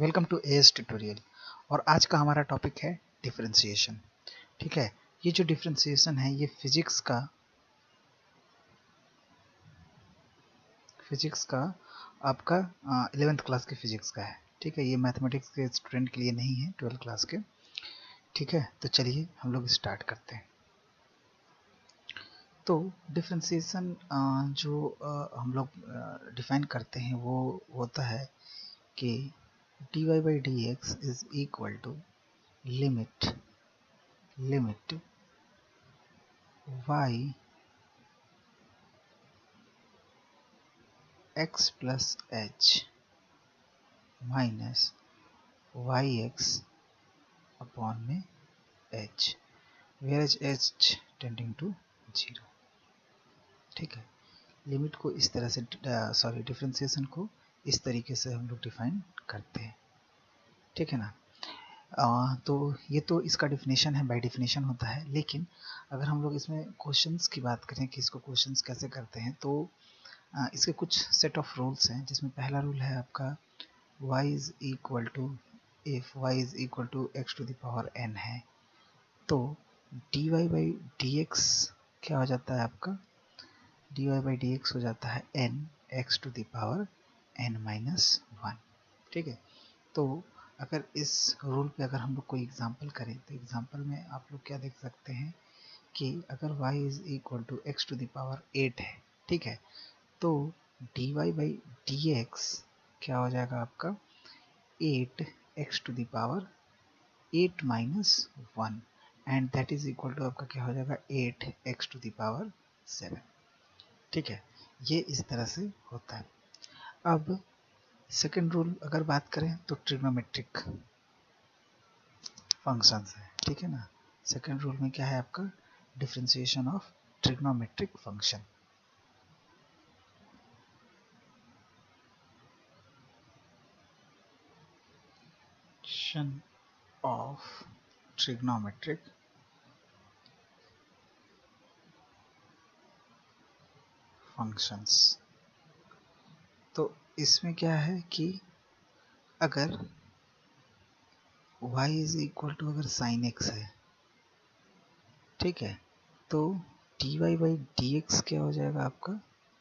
Welcome to as tutorial. और आज का हमारा टॉपिक है डिफरेंशिएशन। ठीक है, ये जो डिफरेंशिएशन है ये फिजिक्स का आपका 11th क्लास के फिजिक्स का है। ठीक है, ये मैथमेटिक्स के स्टूडेंट के लिए नहीं है, 12th क्लास के। ठीक है, तो चलिए हम लोग स्टार्ट करते हैं। तो डिफरेंशिएशन जो हम लोग डिफाइन करते हैं वो होता है कि dy by dx is equal to limit y x plus h minus y x upon में h, where h tending to 0। ठीक है, लिमिट को इस तरह से डिफरेंशिएशन को इस तरीके से हम लोग डिफाइन करते हैं। ठीक है ना। तो ये तो इसका डिफिनेशन है, बाय डिफिनेशन होता है। लेकिन अगर हम लोग इसमें क्वेश्चंस की बात करें कि इसको क्वेश्चंस कैसे करते हैं, तो इसके कुछ सेट ऑफ रूल्स हैं, जिसमें पहला रूल है आपका y is equal to, if y is equal to x to the power n है, तो dy बाई dx क्या हो जाता है आपका, dy बाई dx हो जाता है n x to the power n minus 1। ठीक है, तो अगर इस रूल पे अगर हम लोग कोई एग्जांपल करें, तो एग्जांपल में आप लोग क्या देख सकते हैं कि अगर y is equal to x to the power 8 है, ठीक है, तो dy बाई dx क्या हो जाएगा आपका 8x to the power 8 minus 1, and that is equal to आपका क्या हो जाएगा 8x टू द पावर 7। ठीक है, ये इस तरह से होता है। अब सेकेंड रूल अगर बात करें तो ट्रिग्नोमेट्रिक फंक्शंस है। ठीक है ना, सेकेंड रूल में क्या है आपका differentiation of trigonometric function. Of trigonometric functions. तो इसमें क्या है कि अगर y इज इक्वल टू अगर साइन x है, ठीक है, तो dy बाई dx क्या हो जाएगा आपका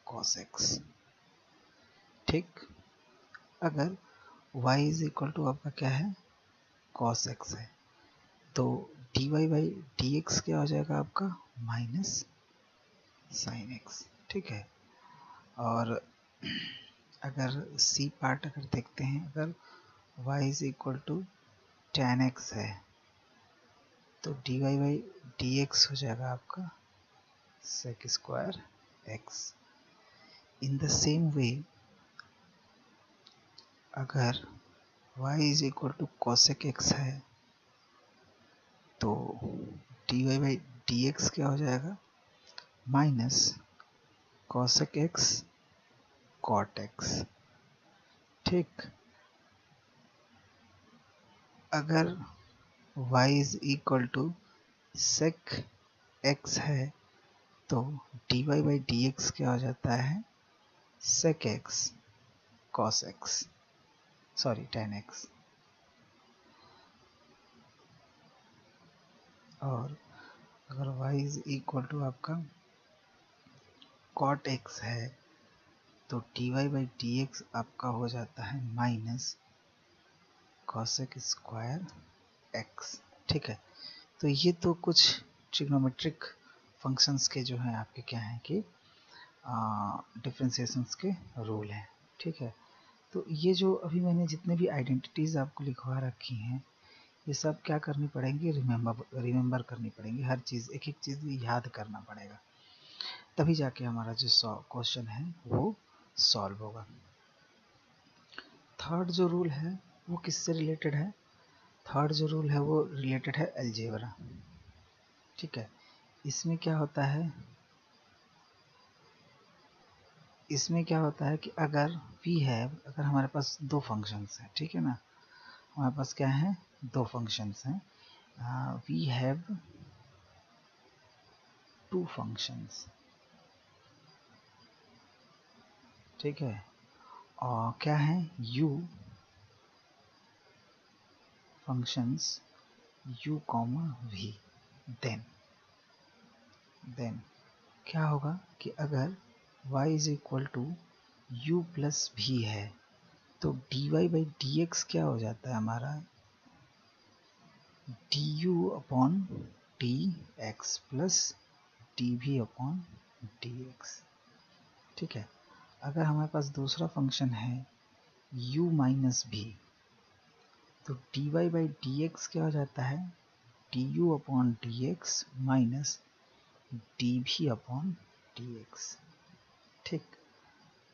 cos x। ठीक, अगर y इज इक्वल टू आपका क्या है cos x है, तो dy बाई dx क्या हो जाएगा आपका माइनस साइन x। ठीक है, और अगर c पार्ट अगर देखते हैं, अगर y is equal to tan x है, तो dy बाई dx हो जाएगा आपका sec square x। In the same way अगर y is equal to cosec x है, तो dy बाई dx क्या हो जाएगा minus cosec x cot x। ठीक, अगर y is equal to sec x है, तो dy बाई dx क्या हो जाता है sec x cos x, sorry tan x। और अगर y इज इक्वल टू आपका cot x है, तो dy बाई dx आपका हो जाता है माइनस cosec स्क्वायर x। ठीक है, तो ये तो कुछ ट्रिग्नोमेट्रिक फंक्शंस के जो हैं आपके क्या हैं कि डिफरेंशिएशंस के रूल हैं। ठीक है, तो ये जो अभी मैंने जितने भी आइडेंटिटीज़ आपको लिखवा रखी हैं, ये सब क्या करनी पड़ेंगी, रिमेंबर करनी पड़ेंगी। हर चीज़ एक एक चीज़ याद करना पड़ेगा, तभी जाके हमारा जो क्वेश्चन है वो सॉल्व होगा। थर्ड जो रूल है वो किससे रिलेटेड है, थर्ड जो रूल है वो रिलेटेड है अलजेब्रा। ठीक है, इसमें क्या होता है, इसमें क्या होता है कि अगर वी हैव, अगर हमारे पास दो फंक्शंस हैं, ठीक है ना, हमारे पास क्या है दो फंक्शंस हैं, वी हैव टू फंक्शंस। ठीक है, और क्या है u functions u comma v, then क्या होगा कि अगर y is equal to u plus v है तो dy बाई डी एक्स क्या हो जाता है हमारा, du upon d x plus dv upon d x. ठीक है, अगर हमारे पास दूसरा फंक्शन है u माइनस v तो dy बाई डी एक्स क्या हो जाता है, du upon d x minus dv upon d x. ठीक,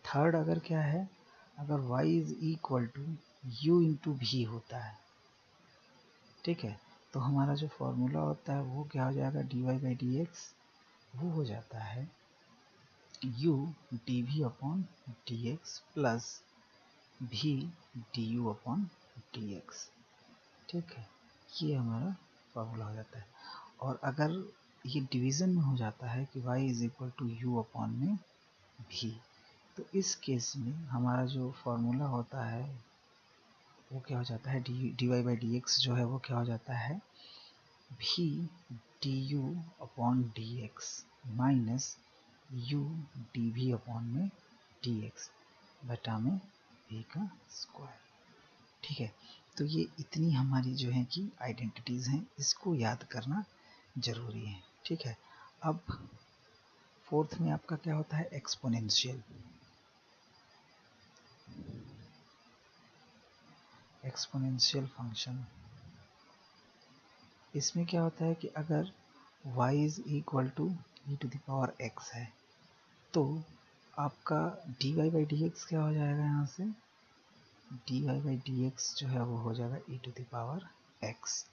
थर्ड अगर क्या है, अगर y is equal to u into v होता है, ठीक है, तो हमारा जो फॉर्मूला होता है वो क्या हो जाएगा, dy बाई डी एक्स वो हो जाता है u dv upon d x plus v du upon d x. ठीक है, ये हमारा फॉर्मूला हो जाता है। और अगर ये डिवीज़न में हो जाता है कि y is equal to u upon में v, तो इस केस में हमारा जो फॉर्मूला होता है वो क्या हो जाता है, dy बाई डी एक्स जो है वो क्या हो जाता है, v du upon d x minus u dv upon में dx बटा में v का स्क्वायर। ठीक है, तो ये इतनी हमारी जो है कि आइडेंटिटीज़ हैं, इसको याद करना ज़रूरी है। ठीक है, अब फोर्थ में आपका क्या होता है, एक्सपोनेंशियल। एक्सपोनेंशियल फंक्शन, इसमें क्या होता है कि अगर y is equal to e to the power x है तो आपका dy बाई डी एक्स क्या हो जाएगा, यहाँ से dy बाई डी एक्स जो है वो हो जाएगा e to the power x।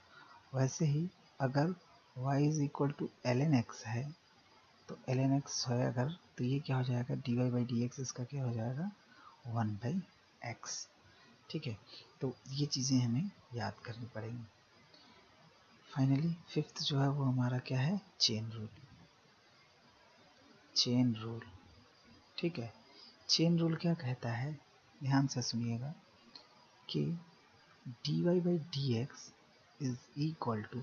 वैसे ही अगर y is equal to ln x है तो ln x है अगर, तो ये क्या हो जाएगा, dy बाई डी एक्स इसका क्या हो जाएगा 1 बाई एक्स। ठीक है, तो ये चीज़ें हमें याद करनी पड़ेंगी। फाइनली फिफ्थ जो है वो हमारा क्या है, चेन रूल। चेन रूल, ठीक है, चेन रूल क्या कहता है, ध्यान से सुनिएगा कि dy by d x is equal to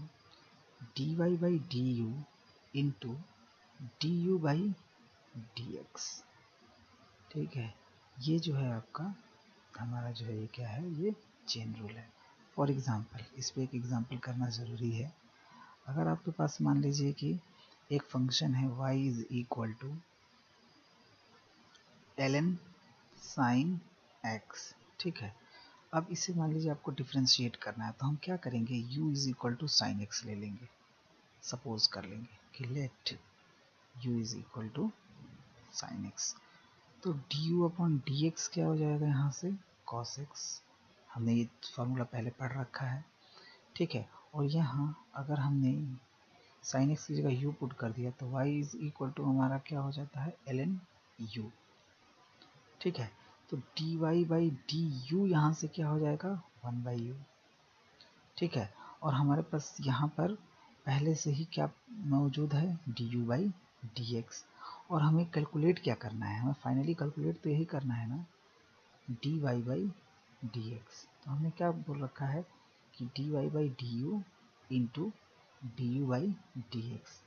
dy by d u into d u by d x. ठीक है, ये जो है आपका हमारा जो है ये क्या है, ये चेन रूल है। फॉर एग्ज़ाम्पल, इस पर एक एग्ज़ाम्पल करना ज़रूरी है। अगर आपके पास मान लीजिए कि एक फंक्शन है y is equal to ln sine x, ठीक है, अब इसे मान लीजिए आपको डिफ्रेंशिएट करना है तो हम क्या करेंगे, u is equal to sine x ले लेंगे। सपोज कर लेंगे कि let u is equal to sine x, तो du अपॉन डी एक्स क्या हो जाएगा, यहाँ से cos x। हमने ये फार्मूला पहले पढ़ रखा है। ठीक है, और यहाँ अगर हमने साइन x की जगह u पुट कर दिया तो y इज इक्वल टू हमारा क्या हो जाता है, ln u। ठीक है, तो dy बाई डी यू यहाँ से क्या हो जाएगा, 1 बाई यू। ठीक है, और हमारे पास यहाँ पर पहले से ही क्या मौजूद है, D u by d x. और हमें कैलकुलेट क्या करना है, हमें फाइनली कैलकुलेट तो यही करना है ना, d y by d x. तो हमने क्या बोल रखा है कि d y by d u into d u by d x.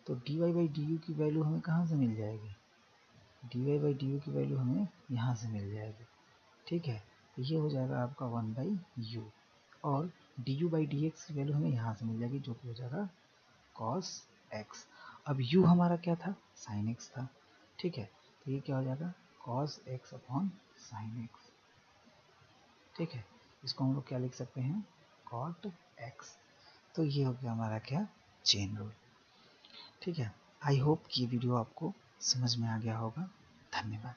तो d y by d u की वैल्यू हमें कहाँ से मिल जाएगी, d y by d u की वैल्यू हमें यहाँ से मिल जाएगी। ठीक है, तो ये हो जाएगा आपका 1 बाई यू, और D u by d x की वैल्यू हमें यहाँ से मिल जाएगी जो कि हो जाएगा cos x। अब u हमारा क्या था, sin x था। ठीक है, तो ये क्या हो जाएगा cos x upon sin x। ठीक है, इसको हम लोग क्या लिख सकते हैं, cot x। तो ये हो गया हमारा क्या, चेन रूल। ठीक है, आई होप कि ये वीडियो आपको समझ में आ गया होगा। धन्यवाद।